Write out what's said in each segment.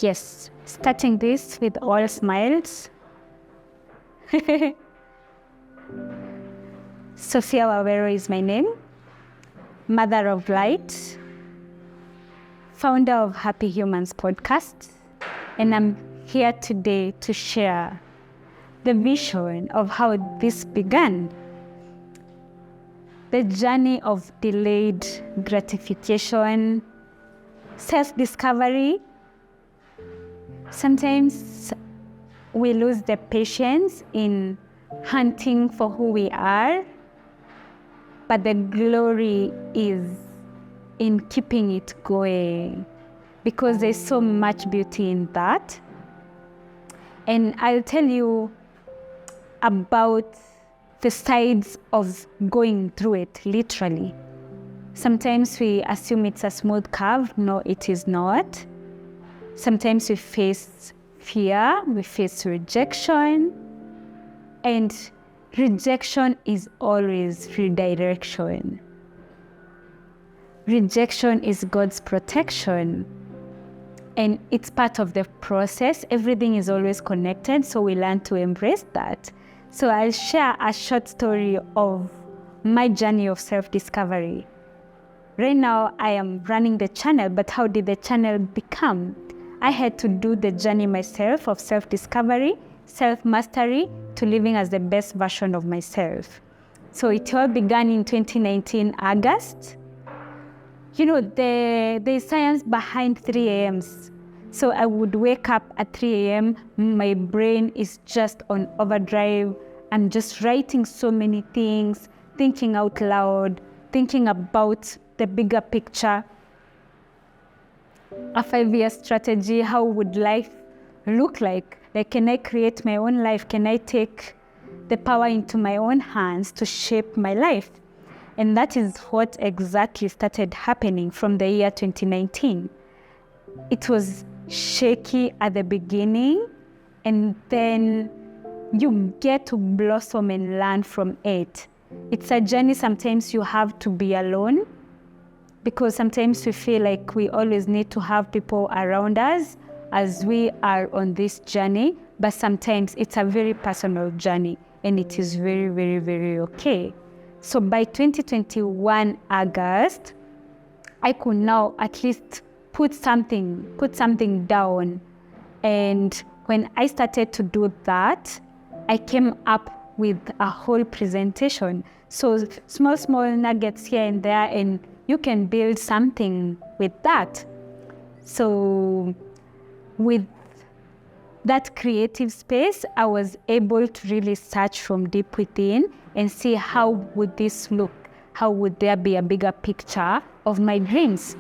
Yes, starting this with all smiles. Sophia Wawero is my name, mother of light, founder of Happy Humans podcast, and I'm here today to share the vision of how this began. The journey of delayed gratification, self-discovery. Sometimes we lose the patience in hunting for who we are, but the glory is in keeping it going because there's so much beauty in that. And I'll tell you about the sides of going through it, literally. Sometimes we assume it's a smooth curve. No, it is not. Sometimes we face fear, we face rejection, and rejection is always redirection. Rejection is God's protection, and it's part of the process. Everything is always connected, so we learn to embrace that. So I'll share a short story of my journey of self-discovery. Right now, I am running the channel, but how did the channel become? I had to do the journey myself of self-discovery, self-mastery, to living as the best version of myself. So it all began in 2019, August. You know, there's science behind 3 a.m.s. So I would wake up at 3 a.m., my brain is just on overdrive. I'm just writing so many things, thinking out loud, thinking about the bigger picture. A 5-year strategy, how would life look like? Like, can I create my own life? Can I take the power into my own hands to shape my life? And that is what exactly started happening from the year 2019. It was shaky at the beginning, and then you get to blossom and learn from it. It's a journey. Sometimes you have to be alone, because sometimes we feel like we always need to have people around us as we are on this journey, but sometimes it's a very personal journey, and it is very, very, very okay. So by 2021 August, I could now at least put something down. And when I started to do that, I came up with a whole presentation. So small nuggets here and there, and you can build something with that. So with that creative space, I was able to really search from deep within and see how would this look? How would there be a bigger picture of my dreams?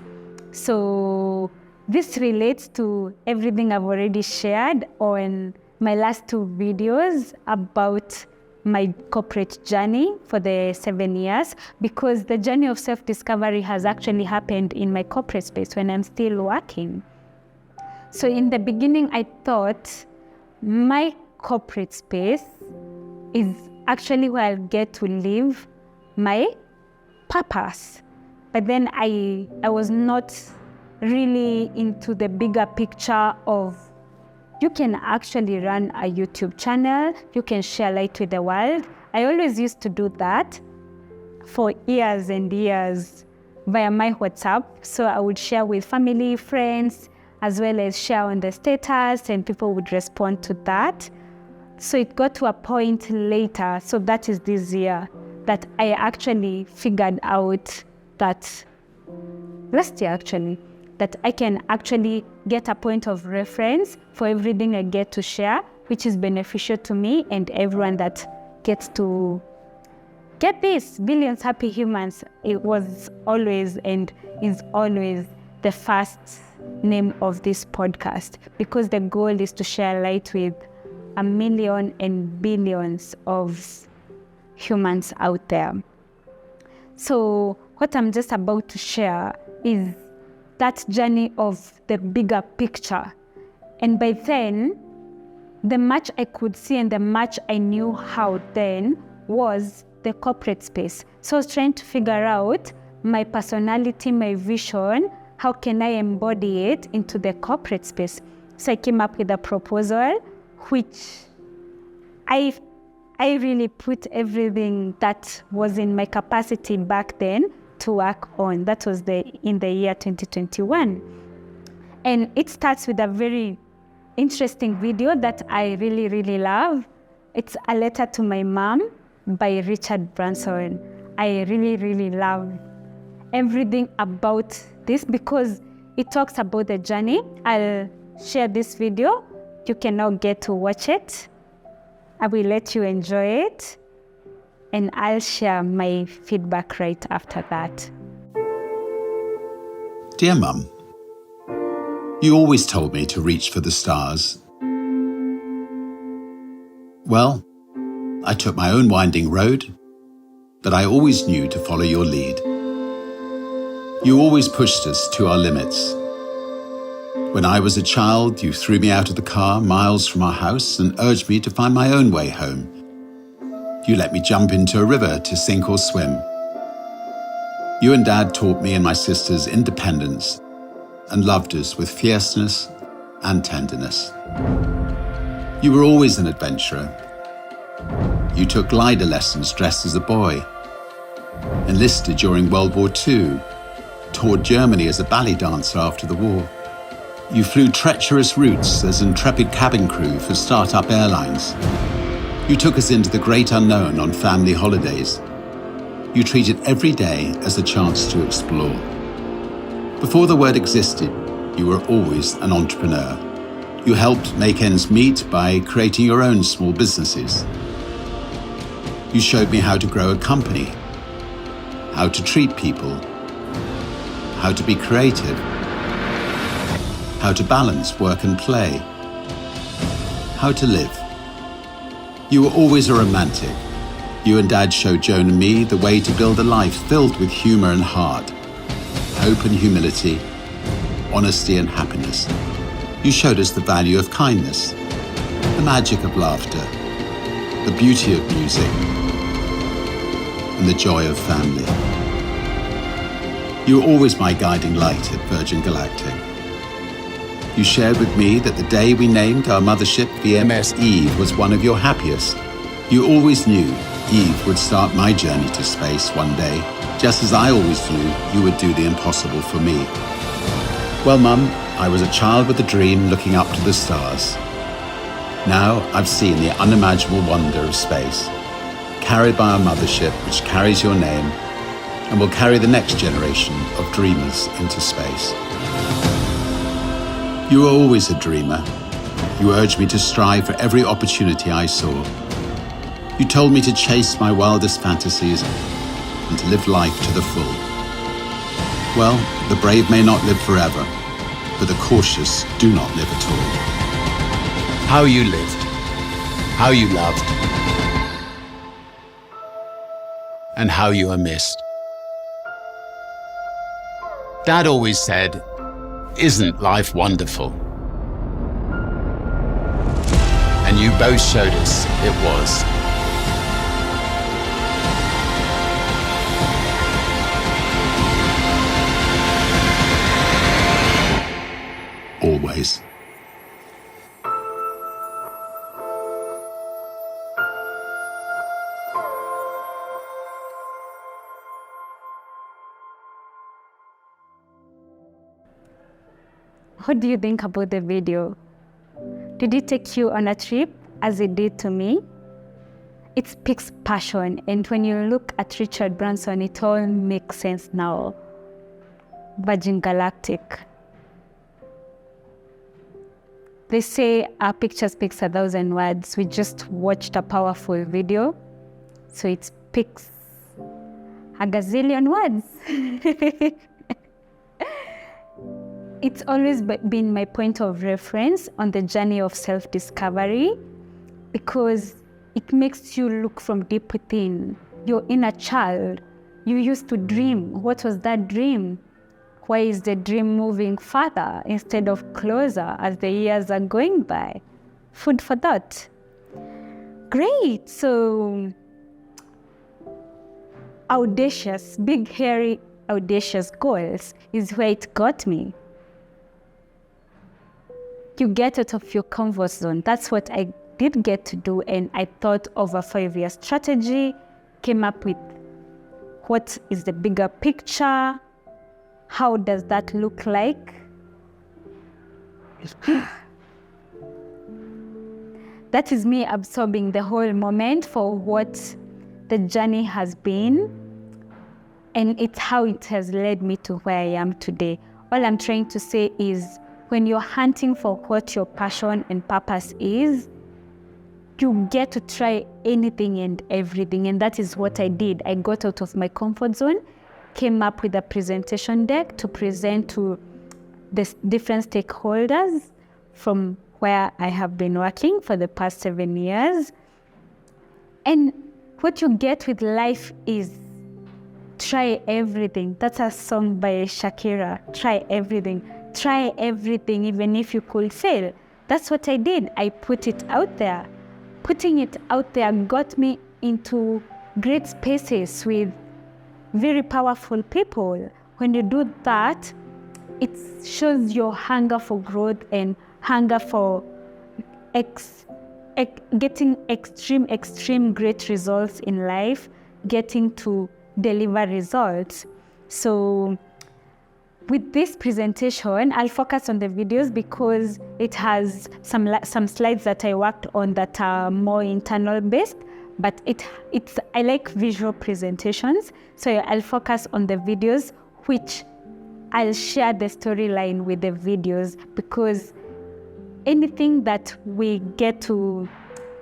So this relates to everything I've already shared on my last 2 videos about my corporate journey for the 7 years, because the journey of self-discovery has actually happened in my corporate space when I'm still working. So in the beginning, I thought my corporate space is actually where I'll get to live my purpose. But then I was not really into the bigger picture of you can actually run a YouTube channel, you can share light with the world. I always used to do that for years and years via my WhatsApp. So I would share with family, friends, as well as share on the status, and people would respond to that. So it got to a point later, so that is this year, that I actually figured out that, last year actually, that I can actually get a point of reference for everything I get to share, which is beneficial to me and everyone that gets to get this. Billions Happy Humans, it was always and is always the first name of this podcast, because the goal is to share light with 1 million and billions of humans out there. So what I'm just about to share is that journey of the bigger picture. And by then, the much I could see and the much I knew how then was the corporate space. So I was trying to figure out my personality, my vision, how can I embody it into the corporate space? So I came up with a proposal, which I really put everything that was in my capacity back then to work on. That was in the year 2021. And it starts with a very interesting video that I really, really love. It's A Letter to My Mom by Richard Branson. I really, really love everything about this because it talks about the journey. I'll share this video. You can now get to watch it. I will let you enjoy it, and I'll share my feedback right after that. Dear Mum, you always told me to reach for the stars. Well, I took my own winding road, but I always knew to follow your lead. You always pushed us to our limits. When I was a child, you threw me out of the car miles from our house and urged me to find my own way home. You let me jump into a river to sink or swim. You and Dad taught me and my sisters independence and loved us with fierceness and tenderness. You were always an adventurer. You took glider lessons dressed as a boy, enlisted during World War II, toured Germany as a ballet dancer after the war. You flew treacherous routes as intrepid cabin crew for start-up airlines. You took us into the great unknown on family holidays. You treated every day as a chance to explore. Before the word existed, you were always an entrepreneur. You helped make ends meet by creating your own small businesses. You showed me how to grow a company, how to treat people, how to be creative, how to balance work and play, how to live. You were always a romantic. You and Dad showed Joan and me the way to build a life filled with humor and heart, hope and humility, honesty and happiness. You showed us the value of kindness, the magic of laughter, the beauty of music, and the joy of family. You were always my guiding light at Virgin Galactic. You shared with me that the day we named our mothership VMS Eve was one of your happiest. You always knew Eve would start my journey to space one day, just as I always knew you would do the impossible for me. Well, Mum, I was a child with a dream looking up to the stars. Now I've seen the unimaginable wonder of space, carried by our mothership, which carries your name and will carry the next generation of dreamers into space. You were always a dreamer. You urged me to strive for every opportunity I saw. You told me to chase my wildest fantasies and to live life to the full. Well, the brave may not live forever, but the cautious do not live at all. How you lived, how you loved, and how you are missed. Dad always said, "Isn't life wonderful?" And you both showed us it was. Always. What do you think about the video? Did it take you on a trip as it did to me? It speaks passion, and when you look at Richard Branson, it all makes sense now. Virgin Galactic. They say a picture speaks 1,000 words. We just watched a powerful video, so it speaks a gazillion words. It's always been my point of reference on the journey of self-discovery because it makes you look from deep within, your inner child. You used to dream. What was that dream? Why is the dream moving further instead of closer as the years are going by? Food for thought. Great. So audacious, big, hairy, audacious goals is where it got me. you get out of your comfort zone. That's what I did get to do, and I thought of a 5-year strategy, came up with what is the bigger picture, how does that look like? That is me absorbing the whole moment for what the journey has been, and it's how it has led me to where I am today. All I'm trying to say is, when you're hunting for what your passion and purpose is, you get to try anything and everything, and that is what I did. I got out of my comfort zone, came up with a presentation deck to present to the different stakeholders from where I have been working for the past 7 years. And what you get with life is try everything. That's a song by Shakira. Try everything. Try everything, even if you could fail. That's what I did. I put it out there. Putting it out there got me into great spaces with very powerful people. When you do that, it shows your hunger for growth and hunger for getting extreme great results in life, getting to deliver results. So with this presentation, I'll focus on the videos because it has some slides that I worked on that are more internal based, but I like visual presentations. So I'll focus on the videos, which I'll share the storyline with the videos, because anything that we get to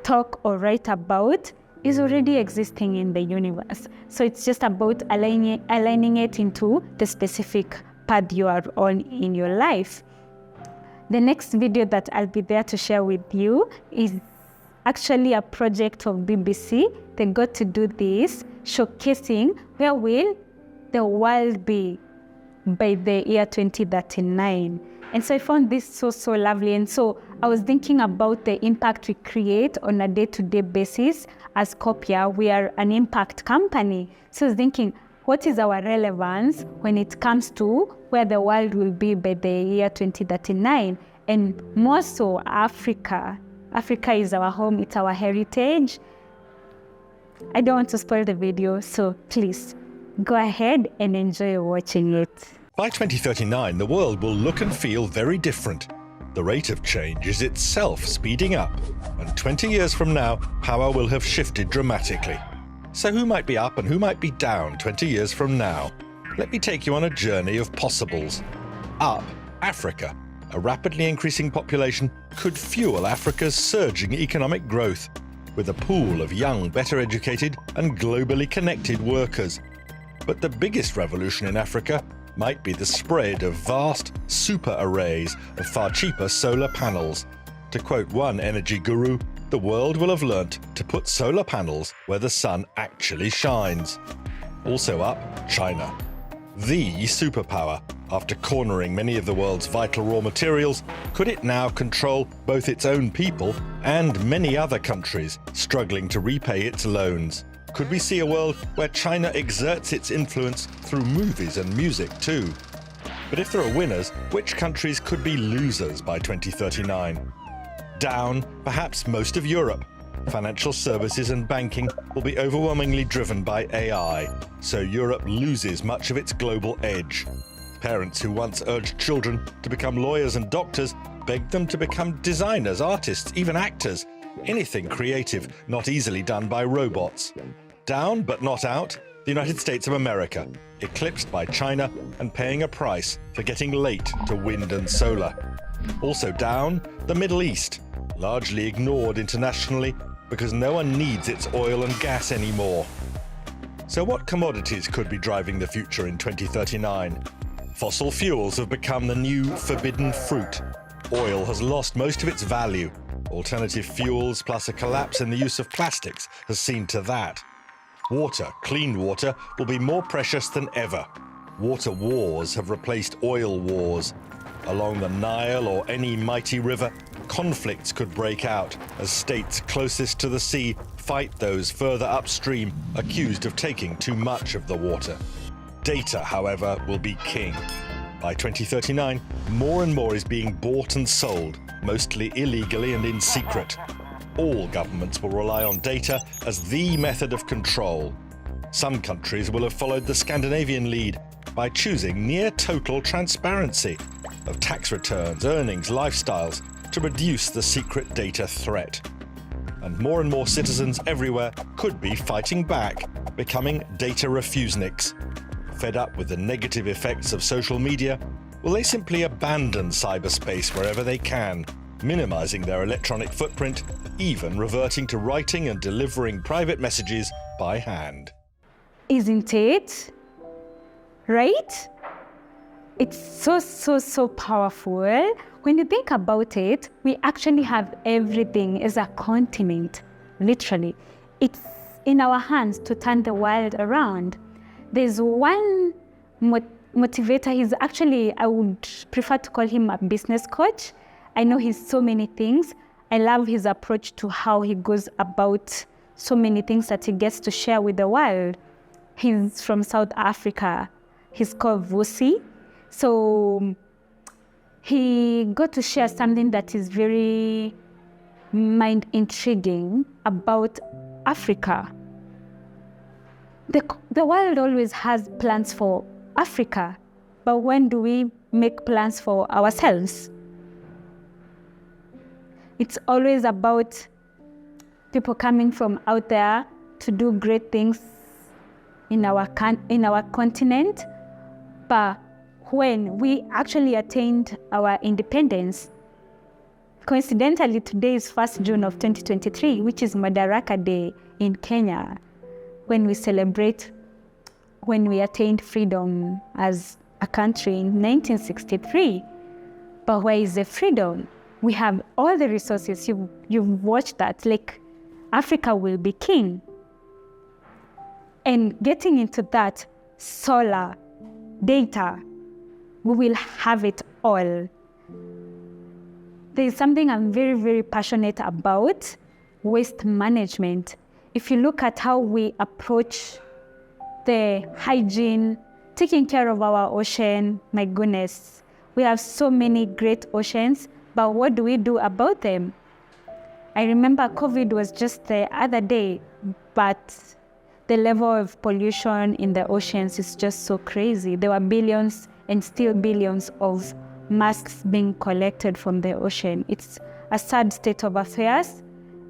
talk or write about is already existing in the universe. So it's just about aligning it into the specific path you are on in your life. The next video that I'll be there to share with you is actually a project of BBC. They got to do this, showcasing where will the world be by the year 2039. And so I found this so lovely. And so I was thinking about the impact we create on a day-to-day basis. As Copia, we are an impact company. So I was thinking, what is our relevance when it comes to where the world will be by the year 2039? And more so Africa. Africa is our home, it's our heritage. I don't want to spoil the video, so please go ahead and enjoy watching it. By 2039, the world will look and feel very different. The rate of change is itself speeding up, and 20 years from now, power will have shifted dramatically. So who might be up and who might be down 20 years from now? Let me take you on a journey of possibles. Up, Africa. A rapidly increasing population could fuel Africa's surging economic growth, with a pool of young, better educated and globally connected workers. But the biggest revolution in Africa might be the spread of vast super arrays of far cheaper solar panels. To quote one energy guru, the world will have learnt to put solar panels where the sun actually shines. Also up, China. The superpower. After cornering many of the world's vital raw materials, could it now control both its own people and many other countries struggling to repay its loans? Could we see a world where China exerts its influence through movies and music too? But if there are winners, which countries could be losers by 2039? Down, perhaps most of Europe. Financial services and banking will be overwhelmingly driven by AI, so Europe loses much of its global edge. Parents who once urged children to become lawyers and doctors begged them to become designers, artists, even actors. Anything creative, not easily done by robots. Down, but not out, the United States of America, eclipsed by China and paying a price for getting late to wind and solar. Also down, the Middle East, largely ignored internationally because no one needs its oil and gas anymore. So what commodities could be driving the future in 2039? Fossil fuels have become the new forbidden fruit. Oil has lost most of its value. Alternative fuels plus a collapse in the use of plastics has seen to that. Water, clean water, will be more precious than ever. Water wars have replaced oil wars. Along the Nile or any mighty river, conflicts could break out as states closest to the sea fight those further upstream accused of taking too much of the water. Data, however, will be king. By 2039, more and more is being bought and sold, mostly illegally and in secret. All governments will rely on data as the method of control. Some countries will have followed the Scandinavian lead by choosing near total transparency of tax returns, earnings, lifestyles to reduce the secret data threat. And more citizens everywhere could be fighting back, becoming data refuseniks. Fed up with the negative effects of social media, will they simply abandon cyberspace wherever they can, minimizing their electronic footprint, even reverting to writing and delivering private messages by hand? Isn't it? Right? It's so powerful. When you think about it, we actually have everything as a continent, literally. It's in our hands to turn the world around. There's one motivator. He's actually, I would prefer to call him a business coach. I know he's so many things. I love his approach to how he goes about so many things that he gets to share with the world. He's from South Africa. He's called Vusi. So he got to share something that is very mind-intriguing about Africa. The world always has plans for Africa, but when do we make plans for ourselves? It's always about people coming from out there to do great things in our continent, but when we actually attained our independence, coincidentally, today is 1st June of 2023, which is Madaraka Day in Kenya, when we celebrate when we attained freedom as a country in 1963. But where is the freedom? We have all the resources. You've watched that. Like, Africa will be king. And getting into that, solar, data, we will have it all. There is something I'm very passionate about, waste management. If you look at how we approach the hygiene, taking care of our ocean, my goodness, we have so many great oceans, but what do we do about them? I remember COVID was just the other day, but the level of pollution in the oceans is just so crazy. There were billions and still billions of masks being collected from the ocean. It's a sad state of affairs,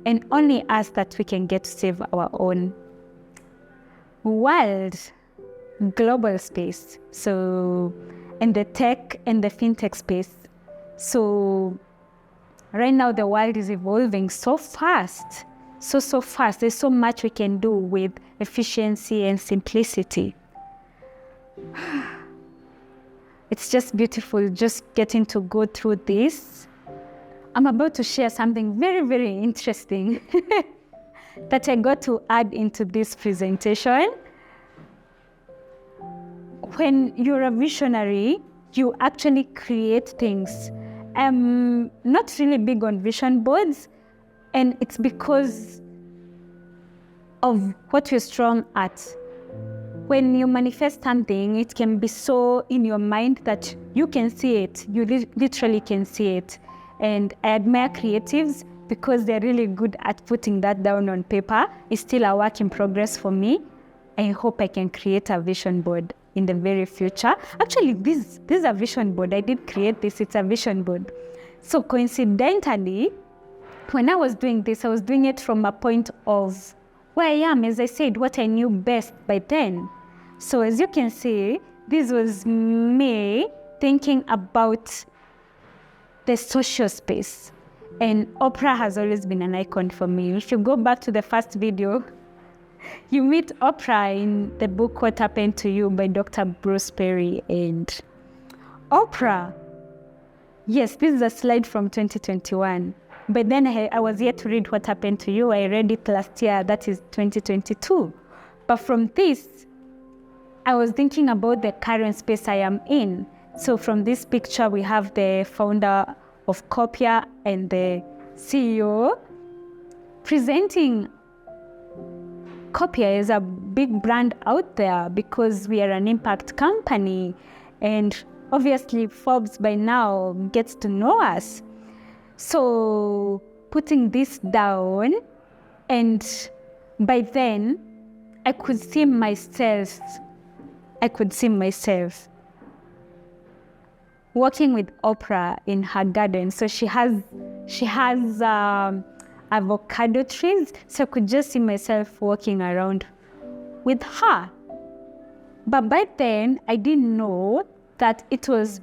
and only us that we can get to save our own world, global space. So, in the tech and the fintech space. So, right now the world is evolving so fast, so fast. There's so much we can do with efficiency and simplicity. It's just beautiful just getting to go through this. I'm about to share something very interesting that I got to add into this presentation. When you're a visionary, you actually create things. I'm not really big on vision boards, and it's because of what you're strong at. When you manifest something, it can be so in your mind that you can see it. You literally can see it. And I admire creatives because they're really good at putting that down on paper. It's still a work in progress for me. I hope I can create a vision board in the very future. Actually, this is a vision board. I did create this. It's a vision board. So coincidentally, when I was doing this, I was doing it from a point of where I am, as I said, what I knew best by then. So as you can see, this was me thinking about the social space. And Oprah has always been an icon for me. If you go back to the first video, you meet Oprah in the book, What Happened to You by Dr. Bruce Perry. And Oprah, yes, this is a slide from 2021. But then I was yet to read What Happened to You. I read it last year, that is 2022. But from this, I was thinking about the current space I am in. So from this picture, we have the founder of Copia and the CEO presenting Copia as a big brand out there because we are an impact company. And obviously Forbes by now gets to know us. So putting this down, and by then I could see myself working with Oprah in her garden. So she has avocado trees. So I could just see myself walking around with her. But by then, I didn't know that it was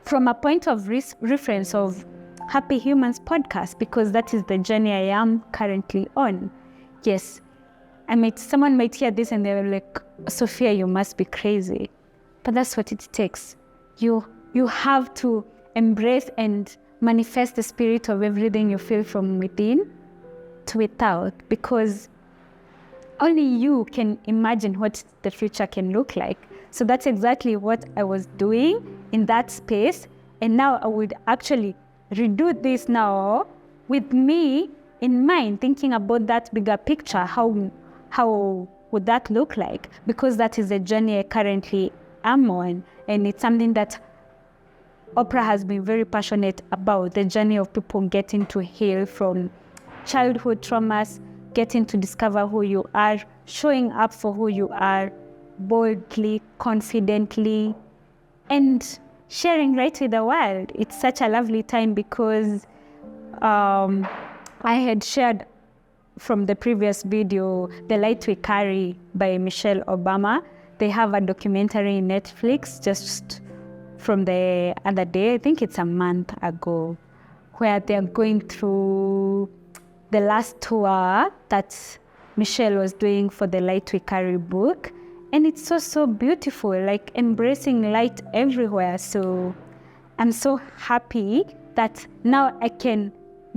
from a point of reference of Happy Humans podcast, because that is the journey I am currently on. Yes, someone might hear this and they were like, Sophia, you must be crazy. But that's what it takes. You have to embrace and manifest the spirit of everything you feel from within to without, because only you can imagine what the future can look like. So that's exactly what I was doing in that space. And now I would actually redo this now with me in mind, thinking about that bigger picture. How would that look like? Because that is the journey I currently am on. And it's something that Oprah has been very passionate about, the journey of people getting to heal from childhood traumas, getting to discover who you are, showing up for who you are, boldly, confidently, and sharing right with the world. It's such a lovely time because I had shared from the previous video, The Light We Carry by Michelle Obama. They have a documentary in Netflix just from the other day, I think it's a month ago, where they're going through the last tour that Michelle was doing for the Light We Carry book. And it's so beautiful, like embracing light everywhere. So I'm so happy that now I can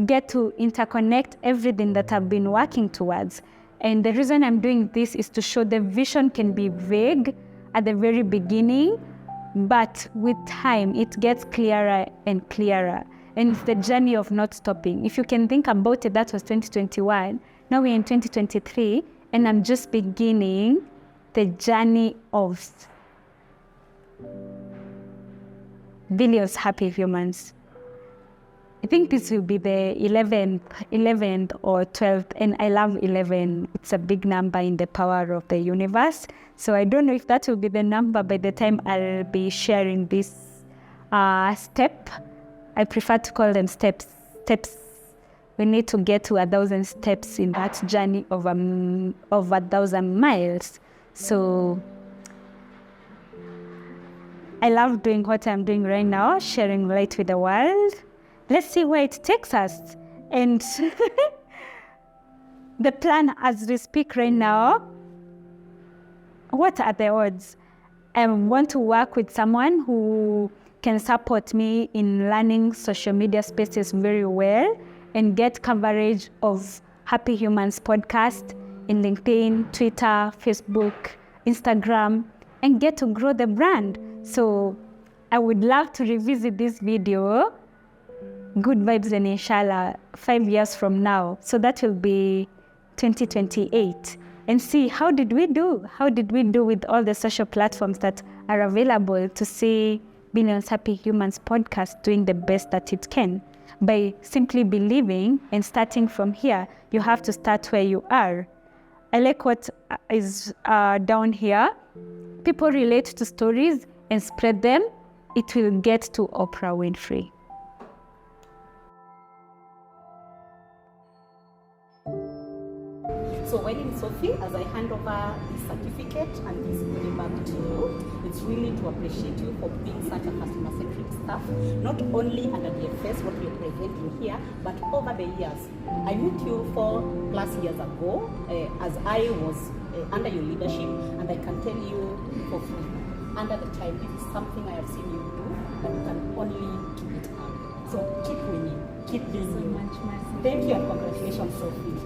get to interconnect everything that I've been working towards. And the reason I'm doing this is to show the vision can be vague at the very beginning, but with time, it gets clearer and clearer. And it's the journey of not stopping. If you can think about it, that was 2021. Now we're in 2023, and I'm just beginning the journey of billions happy humans. I think this will be the 11th or 12th, and I love 11. It's a big number in the power of the universe. So I don't know if that will be the number by the time I'll be sharing this step. I prefer to call them steps. We need to get to 1,000 steps in that journey of 1,000 miles. So I love doing what I'm doing right now, sharing light with the world. Let's see where it takes us. And the plan as we speak right now, what are the odds? I want to work with someone who can support me in learning social media spaces very well and get coverage of Happy Humans podcast in LinkedIn, Twitter, Facebook, Instagram, and get to grow the brand. So I would love to revisit this video, Good Vibes and Inshallah, 5 years from now. So that will be 2028. And see, how did we do? How did we do with all the social platforms that are available to see Billions Happy Humans podcast doing the best that it can? By simply believing and starting from here. You have to start where you are. I like what is down here. People relate to stories and spread them. It will get to Oprah Winfrey. So when in Sophie, as I hand over this certificate and this goodie bag to you, it's really to appreciate you for being such a customer-centric staff, not only under the FS, what we're presenting here, but over the years. I met you 4+ years ago as I was under your leadership, and I can tell you for free, under the time, this is something I have seen you do, and you can only keep it up. So keep winning, keep being you. Thank you and congratulations, Sophie.